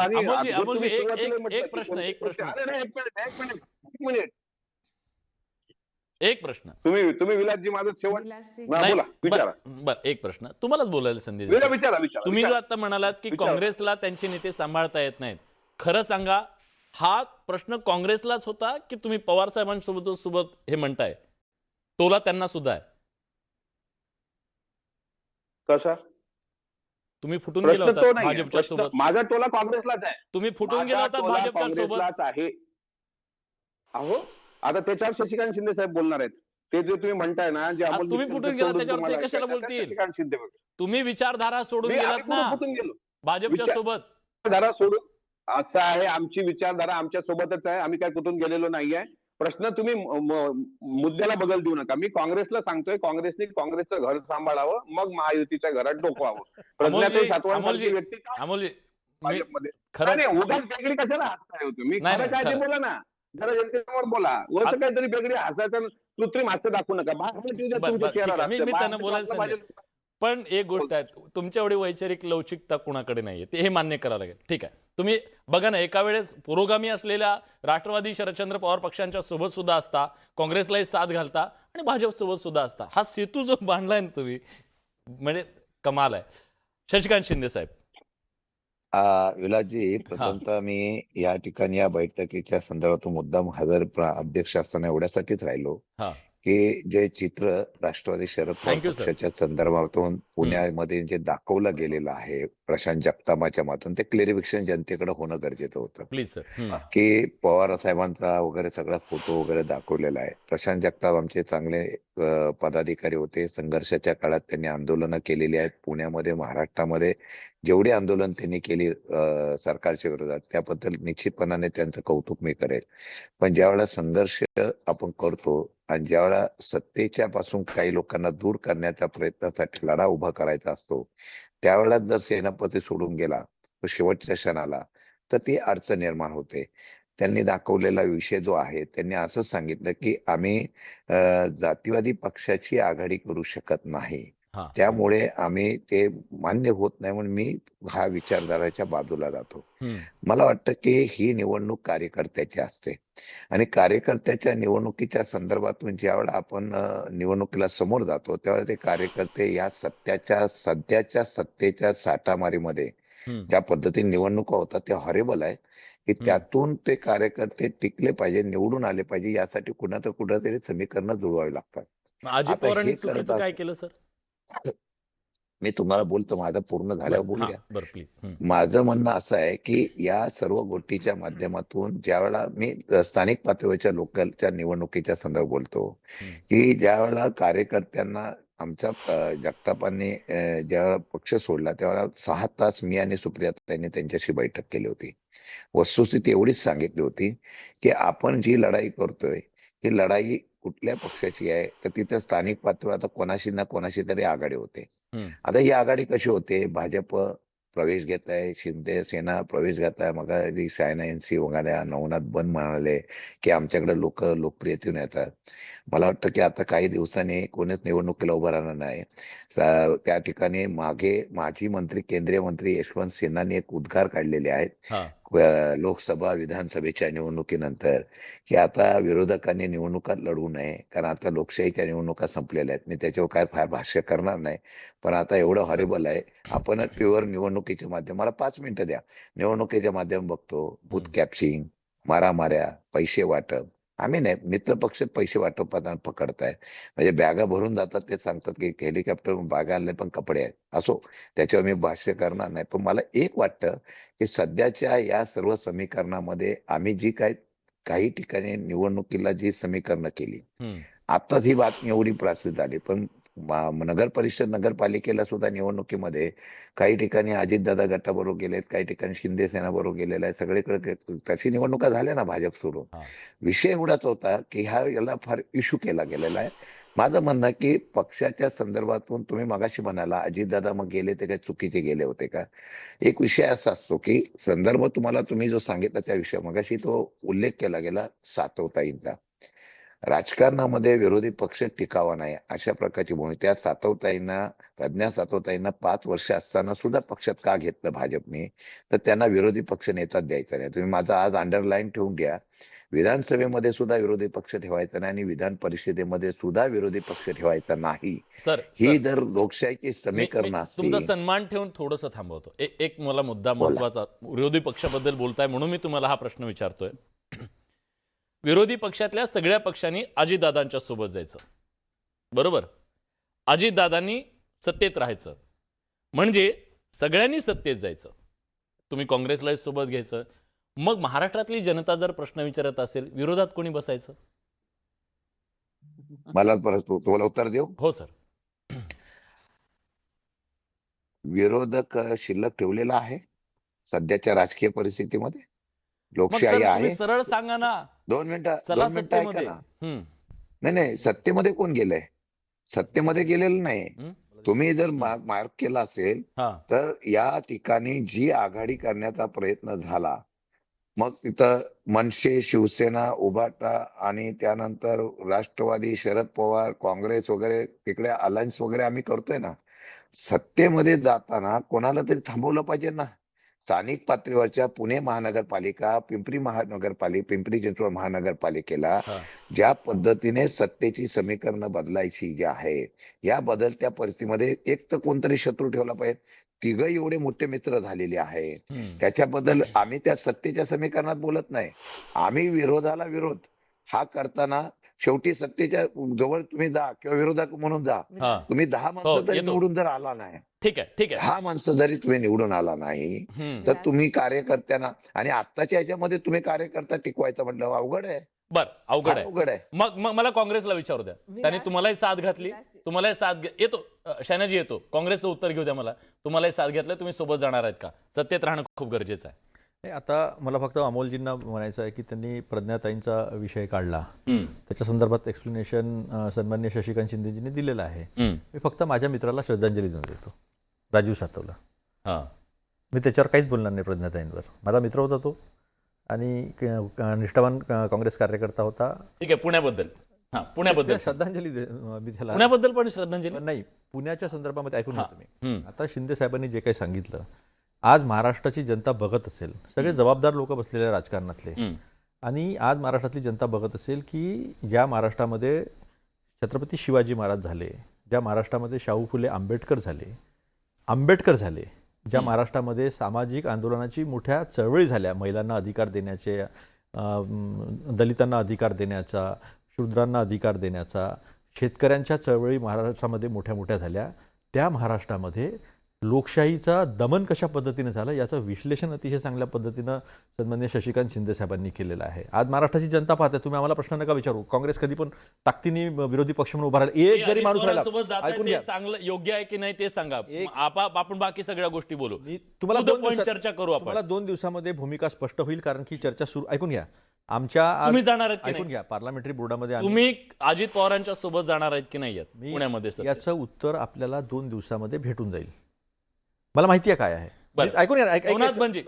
एक प्रश्न
एक मिनिट
एक प्रश्न.
तुम्ही विलासजी माझं शेवट
विलासजी.
हा,
नाही,
बोला विचारा.
बरं एक प्रश्न तुम्हालाच बोलायला संधी
विचारा
देतो.
विचारा
तुम्ही जो
विचारा.
आता म्हणालात की
विचारा.
काँग्रेसला त्यांचे नेते सांभाळता येत नाहीत, खरं सांगा हा प्रश्न काँग्रेसलाच होता की तुम्ही पवार साहेबांसोबत हे म्हणताय टोला त्यांना सुद्धा आहे?
कसा
तुम्ही फुटून गेला
प्रश्न तो
होता
नाही
भाजपच्या सोबत.
माझा टोला काँग्रेसलाच आहे.
तुम्ही फुटून गेला
माझा
होता
टोला
भाजपच्या सोबत.
काँग्रेसलाच आहे. अहो, आता त्याच्यावर शशिकांत शिंदे साहेब बोलणार आहेत. ते जे तुम्ही म्हणताय ना, जे अमोल
तुम्ही
मिटकरी
फुटून गेला
सोडून
त्याच्यावर ते
तुम्हाला
कशाला
ऐकायचं,
बोलतील?
शशिकांत शिंदे बोलतील.
तुम्ही विचारधारा सोडून
आम्ही
गेलात ना
कुठं फुटून गेलो?
भाजपच्या
विचार-
सोबत.
विचारधारा सोडून असं आहे, आमची विचारधारा आमच्या सोबतच आहे. आम्ही काय कुठून गेलेलो नाहीये. प्रश्न तुम्ही मुद्द्याला बदल देऊ नका. मी काँग्रेसला सांगतोय, काँग्रेसचं घर सांभाळावं, मग महायुतीच्या घरात डोकवावं. प्रज्ञाताई सातवान सारखी व्यक्ती का
अमोलजी मी
भाजपमध्ये?
खरं
नाही, उगाच वेगळी कशाला हसताय हो तुम्ही?
नाही,
खरं काय ते
खरं.
बोला ना. जरा जनतेसमोर बोला. वरचं काहीतरी वेगळी हसायचं कृत्रिम हास्य दाखवू नका. बाहेर
बरं,
तुमचा
बरं,
चेहरा
ठीक आहे. मी
राहतोय.
त्यांना
बाहेर
बोलायला
आपला
सांगेन.
भाजप-
पण एक गोष्ट आहे, तुमच्या एवढी वैचारिक लवचिकता कुणाकडे नाहीये, ते हे मान्य करावं लागेल. ठीक आहे, तुम्ही बघा ना, एका वेळेस पुरोगामी असलेल्या राष्ट्रवादी शरदचंद्र पवार पक्षांच्या सोबत सुद्धा असता, काँग्रेसलाही साथ घालता आणि भाजप सोबत सुद्धा असता. हा सेतू जो बांधलाय ना तुम्ही, म्हणजे कमाल आहे. शशिकांत शिंदे साहेब.
विलासजी, प्रथमतः मी या ठिकाणी या बैठकीच्या संदर्भात मुद्दाम हजर अध्यक्ष असताना एवढ्यासाठीच राहिलो
हा
की जे चित्र Rashtrawadi Sharad Pawar
Thank you, sir.
पक्षाच्या संदर्भातून पुण्यामध्ये जे दाखवलं गेलेलं आहे प्रशांत जगतापाच्या मातून, ते क्लेरिफिकेशन जनतेकडे होणं गरजेचं होतं.
Please sir.
की पवार साहेबांचा वगैरे सगळा फोटो वगैरे दाखवलेला आहे. प्रशांत जगताप आमचे चांगले पदाधिकारी होते. संघर्षाच्या काळात त्यांनी आंदोलनं केलेली आहेत. पुण्यामध्ये, महाराष्ट्रामध्ये जेवढी आंदोलन त्यांनी केली सरकारच्या विरोधात, त्याबद्दल निश्चितपणाने त्यांचं कौतुक मी करेल. पण ज्यावेळेला संघर्ष आपण करतो आणि ज्यावेळेला सत्तेच्या पासून काही लोकांना दूर करण्याच्या प्रयत्नासाठी लढा उभा करायचा असतो, त्यावेळेला जर सेनापती सोडून गेला तो शेवटच्या क्षणाला, तर ती अडचण निर्माण होते. त्यांनी दाखवलेला विषय जो आहे, त्यांनी असंच सांगितलं की आम्ही जातीवादी पक्षाची आघाडी करू शकत नाही,
हा.
त्यामुळे आम्ही ते मान्य होत नाही, म्हणून मी हा विचारधाराच्या बाजूला जातो. मला वाटतं की ही निवडणूक कार्यकर्त्याची असते आणि कार्यकर्त्याच्या निवडणुकीच्या संदर्भातून ज्यावेळेला आपण निवडणुकीला समोर जातो, त्यावेळेला ते कार्यकर्ते या सध्याच्या सत्तेच्या साठामारीमध्ये ज्या पद्धतीने निवडणुका होतात ते हॉरेबल आहे की त्यातून ते कार्यकर्ते टिकले पाहिजे, निवडून आले पाहिजे, यासाठी कुणाचं कुठेतरी समीकरणं जुळवावी लागतात.
अजित
आता
पवारांनी
हे करत
चुकीचं काय
असत-
केलं सर?
मी तुम्हाला बोलतो, माझं पूर्ण झाल्यावर बोलूया.
बरं प्लीज.
माझं म्हणणं असं आहे की या सर्व गोष्टीच्या माध्यमातून ज्यावेळेला मी स्थानिक पातळीच्या लोकलच्या निवडणुकीच्या संदर्भात बोलतो की ज्यावेळेला कार्यकर्त्यांना आमच्या जगतापांनी ज्यावेळेला पक्ष सोडला, त्यावेळेला 6 तास मी आणि सुप्रियाताईंनी त्यांच्याशी बैठक केली होती. वस्तुस्थिती एवढीच सांगितली होती की आपण जी लढाई करतोय, ही लढाई कुठल्या पक्षाची आहे, तर तिथे स्थानिक पातळीवर आता कोणाशी ना कोणाशी तरी आघाडी होते. आता ही आघाडी कशी होते? भाजप प्रवेश घेत आहे, शिंदे सेना प्रवेश घेत आहे, मग सायना एनसी वगैरे नवनाथ बन म्हणाले की आमच्याकडे लोक लोकप्रियतेने येतात. मला वाटतं की आता काही दिवसांनी कोणीच निवडणुकीला उभं राहणार नाही. त्या ठिकाणी मागे माजी मंत्री, केंद्रीय मंत्री यशवंत सिन्हांनी एक उद्गार काढलेले आहेत लोकसभा विधानसभेच्या निवडणुकीनंतर की आता विरोधकांनी निवडणुका लढवू नये, कारण आता लोकशाहीच्या निवडणुका संपलेल्या आहेत. मी त्याच्यावर काय फार भाष्य करणार नाही, पण आता एवढं हॉरेबल आहे. आपण प्युअर निवडणुकीच्या माध्यम, मला 5 मिनिटं द्या, निवडणुकीच्या माध्यम बघतो, बूथ कॅप्चिंग, मारामाऱ्या, पैसे वाटप. आम्ही नाही, मित्रपक्ष पैसे वाटपात पकडताय, म्हणजे बॅगा भरून जातात. ते सांगतात की हेलिकॉप्टर बॅगा आणले पण कपडे आहेत. असो, त्याच्यावर मी भाष्य करणार नाही. पण मला एक वाटतं की सध्याच्या या सर्व समीकरणामध्ये आम्ही जी काही ठिकाणी निवडणुकीला जी समीकरणं केली, आताच ही बातमी एवढी प्रसिद्ध झाली, पण नगर परिषद नगरपालिकेला सुद्धा निवडणुकीमध्ये काही ठिकाणी अजितदादा गटाबरोबर गेलेत, काही ठिकाणी शिंदे सेना बरोबर गेलेला आहे. सगळीकडे तशी निवडणुका झाल्या ना भाजप सोडून. विषय एवढाच होता की याला फार इश्यू केला गेलेला आहे. माझं म्हणणं की पक्षाच्या संदर्भातून तुम्ही मगाशी म्हणाला अजितदादा मग गेले ते काय चुकीचे गेले होते का? एक विषय असा असतो की तुम्ही जो सांगितला त्या विषय मगाशी तो उल्लेख केला गेला सातवताईंचा. राजकारणामध्ये विरोधी पक्ष टिकावा नाही अशा प्रकारची भूमिका त्या सातवताईंना, प्रज्ञा सातवताईंना 5 वर्ष असताना सुद्धा पक्षात का घेतलं भाजपने, तर त्यांना विरोधी पक्ष नेता द्यायचा नाही. तुम्ही माझा आज अंडरलाईन ठेवून घ्या, विधानसभेमध्ये सुद्धा विरोधी पक्ष ठेवायचा नाही आणि विधान परिषदेमध्ये सुद्धा विरोधी पक्ष ठेवायचा नाही.
सर
ही जर लोकशाहीची समीकरण
तुमचा
असतील.
सन्मान ठेवून थोडंसं थांबवतो. एक मला मुद्दा
बोला.
महत्वाचा, विरोधी पक्षाबद्दल बोलताय म्हणून मी तुम्हाला हा प्रश्न विचारतोय. विरोधी पक्षातल्या सगळ्या पक्षांनी अजितदादांच्या सोबत जायचं, बरोबर? अजितदादांनी सत्तेत राहायचं, म्हणजे सगळ्यांनी सत्तेत जायचं. तुम्ही काँग्रेसला सोबत घ्यायचं. मग महाराष्ट्रातली जनता जर प्रश्न विचारत असेल, विरोधात कोणी बसायचं?
मला परत तुम्हाला उत्तर देऊ.
हो सर.
विरोधक शिल्लक ठेवलेला आहे सध्याच्या राजकीय परिस्थितीमध्ये.
मग
लोकशाही
सर तुम्ही
आहे.
सरळ सांगा ना,
2 मिनिटं
चला
2 मिनिटं ऐका
सत्तेमध्ये.
ना. नाही सत्तेमध्ये कोण गेलंय? सत्तेमध्ये गेलेलं नाही. तुम्ही जर मार्क केला असेल
हा
तर या ठिकाणी जी आघाडी करण्याचा प्रयत्न झाला, मग तिथं मनसे, शिवसेना, उभाटा आणि त्यानंतर राष्ट्रवादी, शरद पवार, काँग्रेस वगैरे तिकडे अलायन्स वगैरे आम्ही करतोय ना. सत्तेमध्ये जाताना कोणाला तरी थांबवलं पाहिजे ना. स्थानिक पातळीवरच्या पुणे महानगरपालिका, पिंपरी चिंचवड महानगरपालिकेला
हा.
ज्या पद्धतीने सत्तेची समीकरणं बदलायची जी आहे, या बदलत्या परिस्थितीमध्ये एक तर कोणतरी शत्रू ठेवला पाहिजे. तिघ एवढे मोठे मित्र झालेले आहे, त्याच्याबद्दल आम्ही त्या सत्तेच्या समीकरणात बोलत नाही. आम्ही विरोधाला विरोध हा करताना शेवटी सत्तेच्या जवळ तुम्ही जा किंवा विरोधक म्हणून जा.
हा.
तुम्ही 10 माणसं जरी
येतो.
निवडून जर आला नाही,
ठीक आहे, ठीक आहे.
10 माणसं जरी तुम्ही निवडून आला नाही, तर तुम्ही कार्यकर्त्यांना, आणि आत्ताच्या याच्यामध्ये तुम्ही कार्यकर्ता टिकवायचं म्हटलं अवघड आहे.
बर, अवघड आहे.
अवघड आहे.
मग मला काँग्रेसला विचारू द्या. त्यांनी तुम्हालाही साथ घातली, तुम्हालाही येतो. शैनाजी येतो. काँग्रेसचं उत्तर घेऊ द्या मला. तुम्हालाही साथ घेतलं, तुम्ही सोबत जाणार आहेत का? सत्तेत राहणं खूप गरजेचं आहे.
नाही, आता मला फक्त अमोलजींना म्हणायचं आहे की त्यांनी प्रज्ञाताईंचा विषय काढला, त्याच्या संदर्भात एक्सप्लेनेशन सन्मान्य शशिकांत शिंदेजींनी दिलेलं आहे. मी फक्त माझ्या मित्राला श्रद्धांजली देऊन देतो, राजीव सातवला.
हा,
मी त्याच्यावर काहीच बोलणार नाही प्रज्ञाताईंवर. माझा मित्र होता तो आणि निष्ठावान काँग्रेस कार्यकर्ता होता.
ठीक आहे. पुण्याबद्दल पुण्याबद्दल
श्रद्धांजली मी त्याला
पुण्याबद्दल पण श्रद्धांजली
नाही, पुण्याच्या संदर्भामध्ये ऐकून घेतो मी. आता शिंदे साहेबांनी जे काही सांगितलं, आज महाराष्ट्राची जनता बघत असेल, सगळे जबाबदार लोक बसलेले राजकारणातले, आणि आज महाराष्ट्रातली जनता बघत असेल की ज्या महाराष्ट्रामध्ये छत्रपती शिवाजी महाराज झाले, ज्या महाराष्ट्रामध्ये शाहू फुले आंबेडकर झाले, ज्या महाराष्ट्रामध्ये सामाजिक आंदोलनाची मोठ्या चळवळी झाल्या, महिलांना अधिकार देण्याचे, दलितांना अधिकार देण्याचा, शूद्रांना अधिकार देण्याचा, शेतकऱ्यांच्या चळवळी महाराष्ट्रामध्ये मोठ्या मोठ्या झाल्या, त्या महाराष्ट्रामध्ये लोकशाहीचा दमन कशा पद्धतीने झालं याचं विश्लेषण अतिशय चांगल्या पद्धतीनं सन्मान्य शशिकांत शिंदे साहेबांनी केलेलं आहे. आज महाराष्ट्राची जनता पाहते. तुम्ही आम्हाला प्रश्न नका विचारू काँग्रेस कधी पण ताकदीने विरोधी पक्ष म्हणून उभा राहिला. एक जरी माणूस राहिला, ऐकून घ्या,
चांगलं योग्य आहे की नाही ते सांगा. आपण बाकी सगळ्या गोष्टी बोलू.
तुम्हाला
To the point चर्चा करू आपण.
तुम्हाला 2 दिवसामध्ये भूमिका स्पष्ट होईल, कारण की चर्चा सुरू. ऐकून घ्या, आमच्या
तुम्ही जाणार आहेत की
ऐकून
नाही?
घ्या, पार्लमेंटरी बोर्डामध्ये
तुम्ही अजित पवारांच्या सोबत जाणार आहेत की नाही पुण्यामध्ये?
याचं उत्तर आपल्याला 2 दिवसामध्ये भेटून जाईल. मला माहिती आहे काय आहे. ऐकून घ्या,
म्हणजे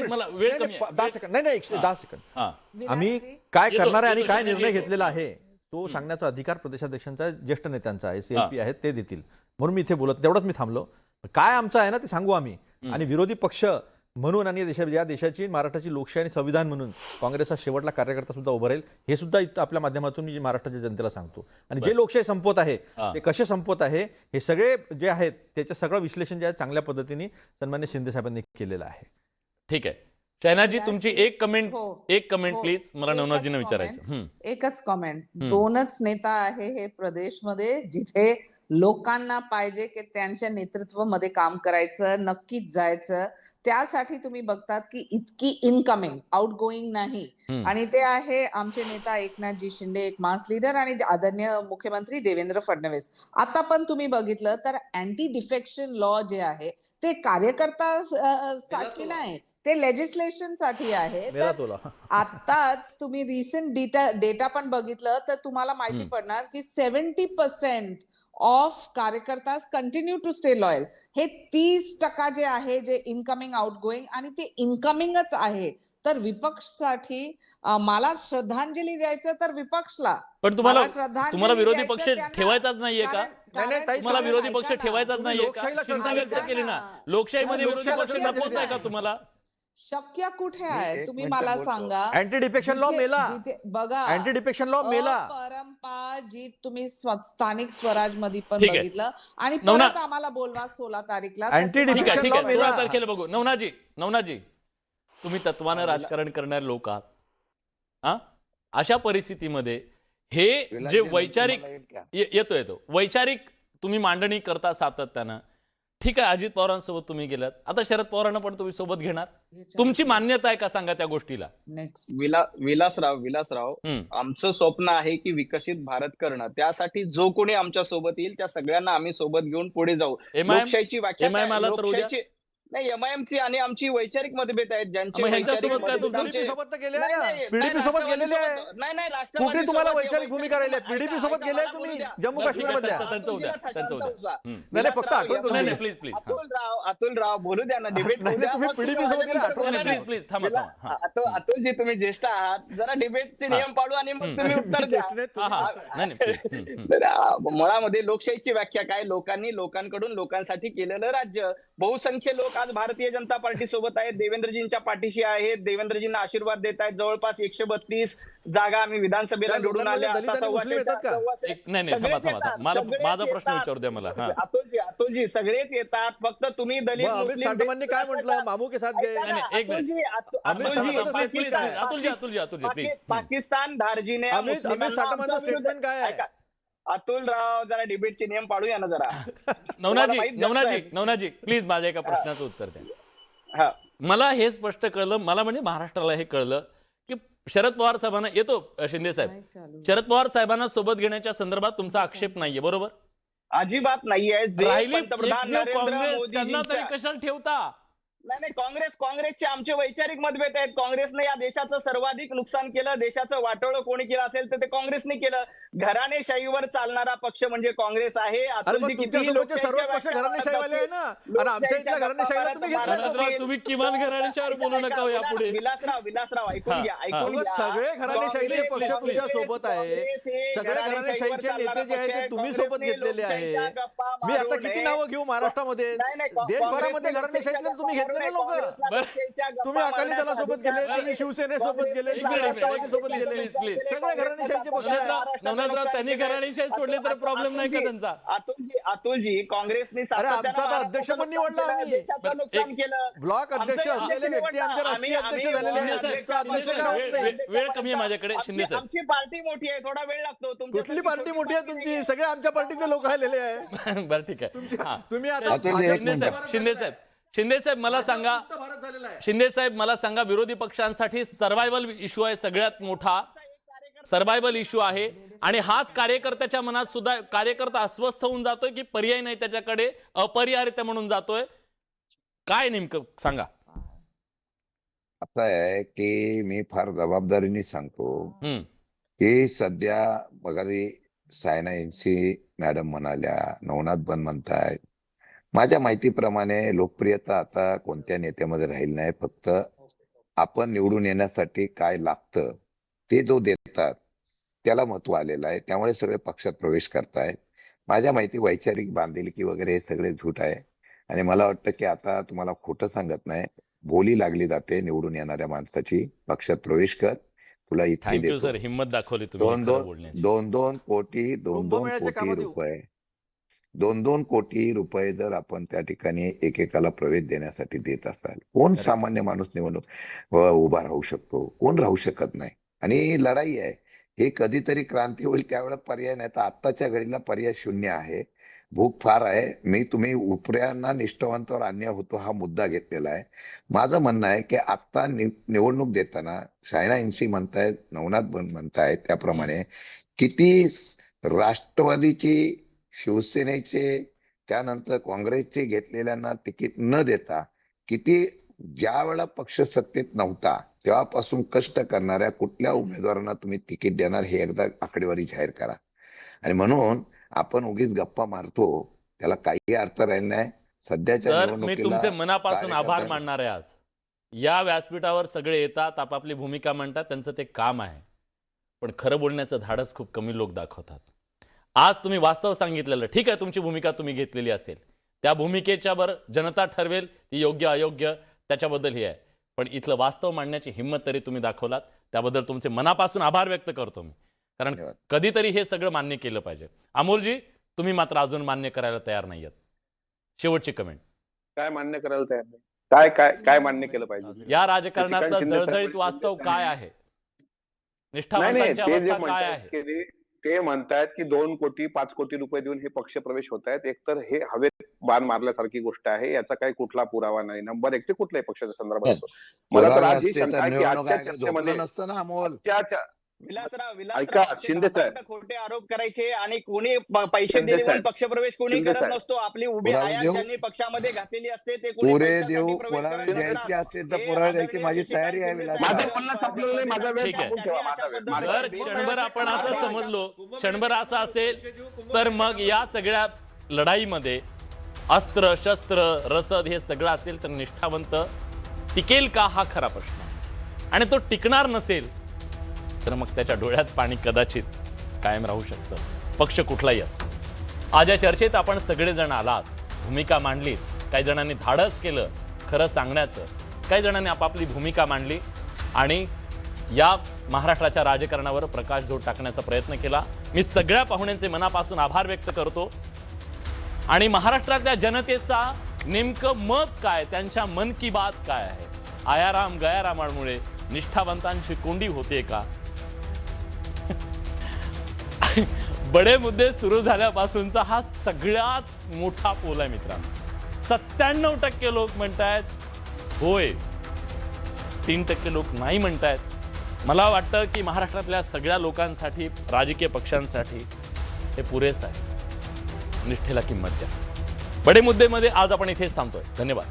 मला वेळ कमी आहे.
10 सेकंद, नाही 10 सेकंद.
हा,
आम्ही काय करणार आहे आणि काय
येतो.
निर्णय घेतलेला आहे तो सांगण्याचा अधिकार प्रदेशाध्यक्षांचा, ज्येष्ठ नेत्यांचा आहे, CLP आहेत, ते देतील. म्हणून मी इथे बोलत, तेवढंच मी थांबलो. काय आमचं आहे ना ते सांगू आम्ही. आणि विरोधी पक्ष म्हणून आणि या देशाची, महाराष्ट्राची लोकशाही आणि संविधान म्हणून काँग्रेसचा शेवटला कार्यकर्ता सुद्धा उभा राहील, हे सुद्धा आपल्या माध्यमातून मी महाराष्ट्राच्या जनतेला सांगतो. आणि जे लोकशाही संपवत आहे ते कसे संपवत आहे, हे सगळे जे आहेत त्याचं सगळं विश्लेषण जे आहे चांगल्या पद्धतीने सन्मान्य शिंदे साहेबांनी केलेलं आहे.
ठीक आहे. शैनाजी, तुमची एक कमेंट
हो.
प्लीज. मला नवनाथजींना विचारायचं.
एकच कमेंट. 2च नेता आहे हे प्रदेशमध्ये जिथे लोकांना पाहिजे की त्यांच्या नेतृत्वामध्ये काम करायचं, नक्कीच जायचं. त्यासाठी तुम्ही बघतात की इतकी इनकमिंग, आउट गोईंग नाही. आणि ते आहे आमचे नेता एकनाथजी शिंदे, एक मास लीडर, आणि आदरणीय मुख्यमंत्री देवेंद्र फडणवीस. आता पण तुम्ही बघितलं तर अँटी डिफेक्शन लॉ जे आहे ते कार्यकर्ता साठी नाही, ते लेजिस्लेशन साठी आहे. तर आताच तुम्ही रिसेंट डेटा पण बघितलं तर तुम्हाला माहिती पडणार की 70% ऑफ कार्यकर्ताज कंटिन्यू टू स्टे लॉयल. हे 30% जे आहे जे इनकमिंग आउटगोईंग, आणि ते इनकमिंगच आहे. तर विपक्षासाठी मला श्रद्धांजली द्यायचं तर विपक्षला,
पण तुम्हाला
मला श्रद्धांजली
तुम्हाला विरोधी
द्यायचं
पक्ष
त्यांना.
ठेवायचाच नाहीये का?
नाही, नाही, ताई,
तुम्हाला
तुम्ही
विरोधी पक्ष
ऐका ना.
ठेवायचाच
तुम्ही
नाहीये का?
लोकशाहीला
चिंता
श्रद्धा
व्यक्त
द्या
केली ना.
ना.
लोकशाहीमध्ये विरोधी
लोकशाहीला
पक्ष
श्रद्धा
नकोच आहे का
द्या.
तुम्हाला?
शक्य कुठे
मी
आहे?
एक
तुम्ही
मिनिटं
मला
बोलतो.
सांगा.
अँटी डिफेक्शन लॉ
जिथे-
मेला.
जिथे- बघा,
अँटी डिफेक्शन लॉ मेला.
परंपरा जी तुम्ही स्थानिक स्वराज मध्ये पण
ठीक आहे.
बघितलं, आणि
नवना-
परत आम्हाला बोलवा 16 तारीखला. तर
Anti
तुम्हाला-
ठीक आहे, ठीक आहे.
Election law
16
मेला.
तारखेला बघू. नवनाजी, तुम्ही तत्वानं राजकारण करणारे लोक आहात. हा, अशा परिस्थितीमध्ये हे जे
विलासजी,
वैचारिक
तुम्हाला येईल का?
येतो वैचारिक तुम्ही मांडणी करता सातत्यानं, ठीक आहे. अजित पवारांसोबत तुम्ही गेलात, आता शरद पवारांना पण तुम्ही सोबत घेणार. तुमची मान्यता आहे का सांगा त्या गोष्टीला?
नेक्स्ट.
विलासराव, आमचं स्वप्न आहे की विकसित भारत करणं. त्यासाठी जो कोणी आमच्या सोबत येईल त्या सगळ्यांना आम्ही सोबत घेऊन पुढे जाऊ.
MIM
लोकशाहीची व्याख्या
MIM
काय?
आला तर उद्या?
लोकशाहीची नाही, MIM ची आणि आमची वैचारिक मतभेद आहेत. ज्यांचे
मग ह्यांच्यासोबत
वैचारिक
काय
मतभेद
तुमचं?
आमचे-
PDP सोबत तर गेले
नाही,
ना.
नाही,
PDP
नाही,
सोबत गेलेले आहे.
राष्ट्रवादीसोबत- नाही, नाही,
कुठे
राष्ट्रवादीसोबत
तुम्हाला
हे
वैचारिक भूमिका राहिली?
ऐका,
PDP
ऐका,
सोबत
ऐका,
गेले
मला
तुम्ही
बोलू द्या.
जम्मू
ठीक आहे,
काश्मीरमध्ये.
त्यांचं उद्या.
नाही, फक्त आठवण करून
नाही,
द्या.
नाही, प्लीज प्लीज.
अतुलराव बोलू द्या ना, डिबेट
नाही, तुम्ही PDP सोबत गेले, आठवण
नाही, प्लीज प्लीज थांबा थांबा.
अतुलजी, तुम्ही ज्येष्ठ आहात, जरा डिबेटचे नियम पाडू आणि मग तुम्ही उत्तर द्या.
हा हा नाही नाही please.
तर मुळामध्ये लोकशाहीची व्याख्या काय? लोकांनी लोकांकडून लोकांसाठी केलेलं राज्य. बहुसंख्य लोक आज भारतीय जनता पार्टी सोबत आहेत, देवेंद्रजींच्या पाठीशी आहेत, देवेंद्रजींना आशीर्वाद देत आहेत. जवळपास 132 जागा आम्ही विधानसभेला
त्या
निवडून
लोकांमध्ये
आल्या.
दलित
आता
आणि मुस्लिम येतात का?
नाही नाही थांबा थांबा थांबा. माझा प्रश्न विचारू द्या मला. हा
अतुलजी सगळेच येतात, फक्त तुम्ही दलित
मग अमित
मुस्लिम
साटमांनी काय म्हटलं? मामू के साथ गए.
नाही, नाही, एक मिनिट. अतुलजी प्लीज.
पाकिस्तान धारजीने
अमित साटमांचं
आमच्या
स्टेटमेंट
विरुद्ध-
काय आहे?
ऐका, अतुलराव, जरा डिबेटचे नियम पाडूया ना जरा. तुम्हाला माहित जास्त आहे.
नवनाजी प्लीज माझ्या एका प्रश्नाचं उत्तर द्या.
हा.
मला हे स्पष्ट कळलं, मला म्हणजे महाराष्ट्राला हे कळलं की शरद पवार साहेबांना येतो शिंदे साहेब, शरद पवार साहेबांना सोबत घेण्याच्या संदर्भात तुमचा आक्षेप नाहीये, बरोबर?
अजिबात नाहीये. जे
राहिली
पंतप्रधान
एकमेव
नरेंद्र
काँग्रेस, त्यांना तरी
मोदीजींच्या-
कशाला ठेवता?
नाही, काँग्रेसचे आमचे वैचारिक मतभेद आहेत. काँग्रेसने या देशाचं सर्वाधिक नुकसान केलं. देशाचं वाटोळं कोणी केलं असेल तर ते काँग्रेसने केलं. घराणेशाहीवर चालणारा पक्ष म्हणजे काँग्रेस आहे.
अरे मग
अतुलजी,
तुमच्या
कितीही
सोबतचे सर्व
लोकशाहीच्या
पक्ष
व्याख्या
घराणेशाहीवाले आहे ना.
लोकशाहीच्या
आणि आमच्या इथल्या घराणेशाहीला तुम्ही घेतलं
भारतात
का?
असेल.
तुम्ही किमान घराणेशाहीवर बोलू नका हो यापुढे.
विलासराव ऐकून घ्या, ऐकून
मग
घ्या.
सगळे घराणेशाहीचे पक्ष
काँग्रेस-
तुमच्या सोबत आहे.
काँग्रेस हे
सगळे
घराणेशाहीवर
घराणेशाहीचे
चालणारा
नेते जे आहेत
पक्ष
ते
आहे.
तुम्ही सोबत
काँग्रेसने
घेतलेले आहे.
लोकशाहीच्या गप्पा
मी आता
मारू
किती
नये.
नावं घेऊ महाराष्ट्रामध्ये?
नाही,
देशभरामध्ये घराणेशाहीतले तुम्ही घेतलेले लोक. तुम्ही अकाली दलासोबत गेले, तुम्ही शिवसेनेसोबत गेले, तुम्ही राष्ट्रवादीसोबत गेले. सगळे घराणेशाहीचे पक्ष आहेत.
नवनाथराव त्यांनी घराणेशाही सोडली तर प्रॉब्लेम नाही का त्यांचा?
अतुलजी, काँग्रेसनी
अरे आमचा तर अध्यक्ष पण निवडला आम्ही.
नुकसान केलं.
ब्लॉक अध्यक्ष असलेले व्यक्ती आमचे राष्ट्रीय अध्यक्ष झालेले
शिंदे
आहेत.
साहेब,
आमचा अध्यक्ष
शिंदे
काय
साहेब,
होत नाही.
वेळ कमी आहे माझ्याकडे. शिंदे साहेब,
आमची पार्टी मोठी आहे, थोडा वेळ लागतो.
कुठली पार्टी मोठी आहे तुमची? सगळे आमच्या पार्टीचे लोक आलेले आहे.
बरं ठीक आहे. हा.
तुम्ही आता
अतुल, एक
शिंदे साहेब मला सांगा,
भारत झालेला आहे.
शिंदे साहेब मला सांगा, विरोधी पक्षांसाठी सर्व्हायव्हल इश्यू आहे सगळ्यात मोठा, सर्व्हायव्हल इश्यू आहे, आणि हाच कार्यकर्त्याच्या मनात सुद्धा कार्यकर्ता अस्वस्थ होऊन जातोय की पर्याय नाही त्याच्याकडे, अपरिहार्य म्हणून जातोय. काय नेमकं सांगा.
असं आहे की मी फार जबाबदारीने सांगतो
हम्म.
की सध्या बघा ते सायना एनसी मॅडम म्हणाल्या, नवनाथ बन म्हणतायत. माझ्या माहितीप्रमाणे लोकप्रियता आता कोणत्या नेत्यामध्ये राहील नाही. फक्त आपण निवडून येण्यासाठी काय लागतं ते जो देतात त्याला महत्व आलेलं आहे. त्यामुळे सगळे पक्षात प्रवेश करतायत. माझ्या माहिती वैचारिक बांधिलकी वगैरे हे सगळे झूट आहे. आणि मला वाटतं की आता तुम्हाला खोटं सांगत नाही, बोली लागली जाते निवडून येणाऱ्या माणसाची, पक्षात प्रवेश कर, तुला इतके
थँक्यू
देतो.
सर, हिंमत दाखवली तुम्ही खरं बोलण्याची.
2-2 कोटी
कुंभमेळ्याच्या कामात येऊ.
रुपये 2-2 कोटी रुपये जर आपण त्या ठिकाणी एकेकाला प्रवेश देण्यासाठी देत असाल, कोण सामान्य माणूस निवडणूक उभा राहू शकतो? कोण राहू शकत नाही. आणि लढाई आहे, हे कधीतरी क्रांती होईल त्यावेळेला पर्याय नाही. तर आत्ताच्या घडीला पर्याय शून्य आहे. भूक फार आहे. तुम्ही उपऱ्यांना निष्ठावंतावर अन्याय होतो हा मुद्दा घेतलेला आहे. माझं म्हणणं आहे की आता निवडणूक देताना सायना एनसी म्हणतायत, नवनाथ बन म्हणतायत, त्याप्रमाणे किती राष्ट्रवादीची, शिवसेनेचे, त्यानंतर काँग्रेसचे घेतलेल्यांना तिकीट न देता, किती ज्या वेळेला पक्ष सत्तेत नव्हता तेव्हापासून कष्ट करणाऱ्या कुठल्या उमेदवारांना तुम्ही तिकीट देणार हे एकदा आकडेवारी जाहीर करा. आणि म्हणून आपण उगीच गप्पा मारतो, त्याला काही अर्थ राहिला नाही. सध्याच्या
सर, मी
निवडणुकीला
तुमचे मनापासून आभार
कार्यकर्त्यांना-
मानणार आहे. आज या व्यासपीठावर सगळे येतात, आपापली भूमिका मांडतात, त्यांचं ते काम आहे. पण खरं बोलण्याचं धाडस खूप कमी लोक दाखवतात. आज तुम्ही वास्तव सांगितलेलं, ठीक आहे, तुमची भूमिका तुम्ही घेतलेली असेल, त्या भूमिकेच्या वर जनता ठरवेल ती योग्य अयोग्य, त्याच्याबद्दल हे आहे. पण इथलं वास्तव मांडण्याची हिंमत तरी तुम्ही दाखवलात, त्याबद्दल तुमचे मनापासून आभार व्यक्त करतो मी. कारण
धन्यवाद.
कधीतरी हे सगळं मान्य केलं पाहिजे. अमोलजी, तुम्ही मात्र अजून मान्य करायला तयार नाही आहेत. शेवटची कमेंट.
काय मान्य करायला तयार नाही? काय काय काय मान्य केलं पाहिजे?
या राजकारणातलं
शिंदे
जळजळीत
साहेबांनी
वास्तव
शिंदे
काय आहे?
नाही,
निष्ठावंतांची
ते जे
अवस्था काय
म्हणतायत
आहे?
की ते म्हणतायत की 2 कोटी 5 कोटी रुपये देऊन हे पक्ष प्रवेश होत आहेत. एकतर हे हवेत बाण मारल्यासारखी गोष्ट आहे. याचा काही कुठला पुरावा नाही. नंबर 1 ते कुठल्याही पक्षाच्या संदर्भात असतो. मला तर आज ही शंका आहे की आजच्या चर्चेमध्ये
नसतं ना अमोल.
विलासराव
ऐका, शिंदे साहेब.
खोटे आरोप करायचे आणि कोणी पैसे
शिंदे
दिले म्हणून
साहेब.
पक्षप्रवेश कोणी
शिंदे
करत
साहेब.
नसतो. आपली उभी
पुरावे
आयात
देऊ?
ज्यांनी पक्षामध्ये घातलेली असते ते कोणी
पुरे
पैशासाठी
देऊ,
प्रवेश
पुरावे
करत
द्यायचे
नसतात.
असतील तर
हे
पुरावे द्यायची
आदरणीय
माझी
श्रीकांत
तयारी आहे,
शिंदे
विलासराव.
साहेब.
माझं बोलणं संपलेलं नाही. माझा वेळ
ठीक आहे.
संपून ठेवा. माझा वेळ. माझा
सर,
वेळ.
क्षणभर आपण असं समजलो, क्षणभर असं असेल तर मग या सगळ्या लढाईमध्ये अस्त्र शस्त्र रसद हे सगळं असेल तर निष्ठावंत टिकेल का, हा खरा प्रश्न आहे. आणि तो टिकणार नसेल तर मग त्याच्या डोळ्यात पाणी कदाचित कायम राहू शकतं, पक्ष कुठलाही असो. आज या चर्चेत आपण सगळेजण आलात, भूमिका मांडलीत. काही जणांनी धाडस केलं खरं सांगण्याचं, काही जणांनी आपापली भूमिका मांडली आणि या महाराष्ट्राच्या राजकारणावर प्रकाशझोत टाकण्याचा प्रयत्न केला. मी सगळ्या पाहुण्यांचे मनापासून आभार व्यक्त करतो. आणि महाराष्ट्रातल्या जनतेचा नेमकं मत काय, त्यांच्या मन की बात काय आहे, आयाराम गयारामांमुळे निष्ठावंतांची कोंडी होते का? बडे मुद्दे सुरू झाल्यापासूनचा हा सगळ्यात मोठा पोल आहे मित्रांनो. 97% लोक म्हणतायत होय, 3% लोक नाही म्हणतायत. मला वाटतं की महाराष्ट्रातल्या सगळ्या लोकांसाठी, राजकीय पक्षांसाठी हे पुरेसं आहे. निष्ठेला किंमत द्या. बडे मुद्देमध्ये आज आपण इथेच थांबतोय. धन्यवाद.